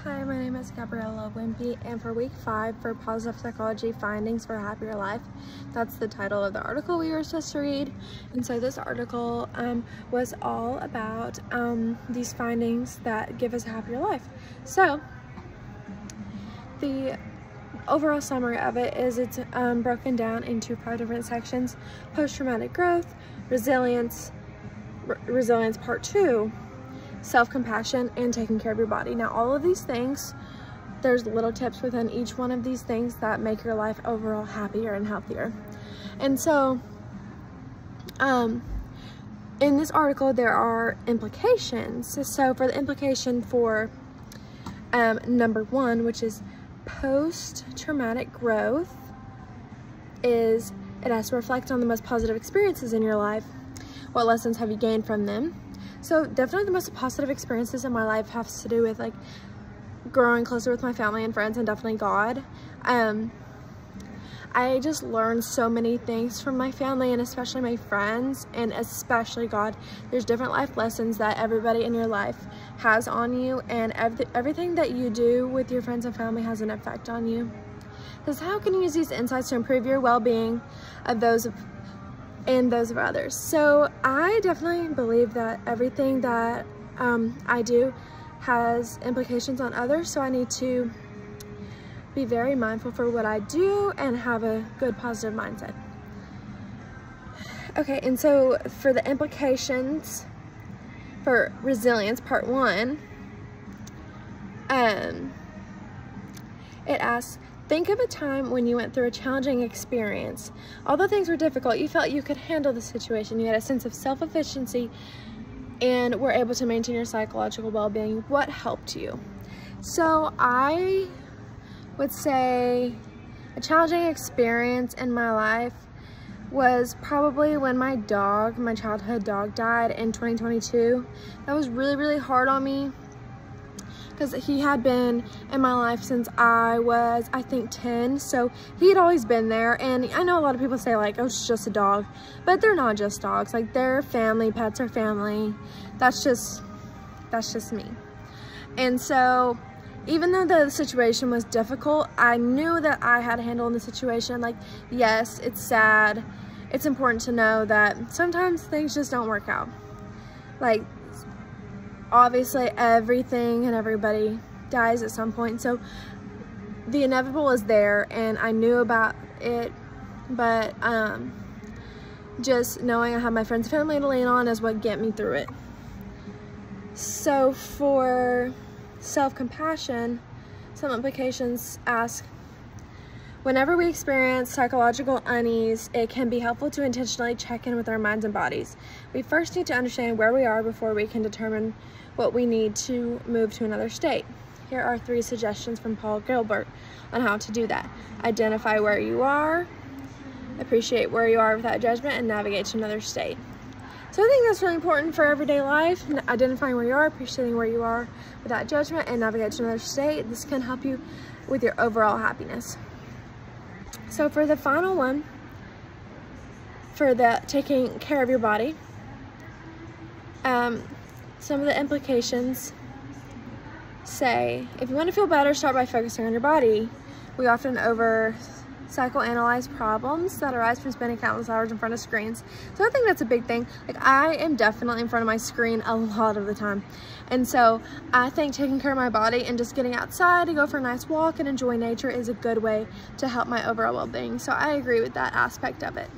Hi, my name is Gabriella Wimpy, and for week 5 for Positive Psychology Findings for a Happier Life, that's the title of the article we were supposed to read. And so this article was all about these findings that give us a happier life. So the overall summary of it is it's broken down into 5 different sections: post-traumatic growth, resilience part 2, self-compassion, and taking care of your body. Now, all of these things, there's little tips within each one of these things that make your life overall happier and healthier. And so in this article there are implications. So for the implication for number 1, which is post-traumatic growth, is it has to reflect on the most positive experiences in your life. What lessons have you gained from them? So definitely the most positive experiences in my life have to do with like growing closer with my family and friends, and definitely God. I just learned so many things from my family, and especially my friends, and especially God. There's different life lessons that everybody in your life has on you, and everything that you do with your friends and family has an effect on you. Because how can you use these insights to improve your well-being and those of others? So I definitely believe that everything that I do has implications on others, so I need to be very mindful for what I do and have a good positive mindset. Okay, and so for the implications for resilience part 1, it asks, think of a time when you went through a challenging experience. Although things were difficult, you felt you could handle the situation. You had a sense of self-efficiency and were able to maintain your psychological well-being. What helped you? So I would say a challenging experience in my life was probably when my childhood dog died in 2022. That was really, really hard on me, because he had been in my life since I was, I think, 10. So he had always been there. And I know a lot of people say like, oh, it's just a dog, but they're not just dogs. Like, they're family. Pets are family. That's just me. And so even though the situation was difficult, I knew that I had a handle on the situation. Like, yes, it's sad. It's important to know that sometimes things just don't work out. Like, obviously everything and everybody dies at some point, so the inevitable is there, and I knew about it, but just knowing I have my friends and family to lean on is what get me through it. So for self-compassion, some implications ask, whenever we experience psychological unease, it can be helpful to intentionally check in with our minds and bodies. We first need to understand where we are before we can determine what we need to move to another state. Here are 3 suggestions from Paul Gilbert on how to do that. Identify where you are, appreciate where you are without judgment, and navigate to another state. So I think that's really important for everyday life, identifying where you are, appreciating where you are without judgment, and navigate to another state. This can help you with your overall happiness. So for the final one, for the taking care of your body, some of the implications say, if you want to feel better, start by focusing on your body. We often psychoanalyze problems that arise from spending countless hours in front of screens. So I think that's a big thing. Like, I am definitely in front of my screen a lot of the time. And so I think taking care of my body and just getting outside to go for a nice walk and enjoy nature is a good way to help my overall well-being. So I agree with that aspect of it.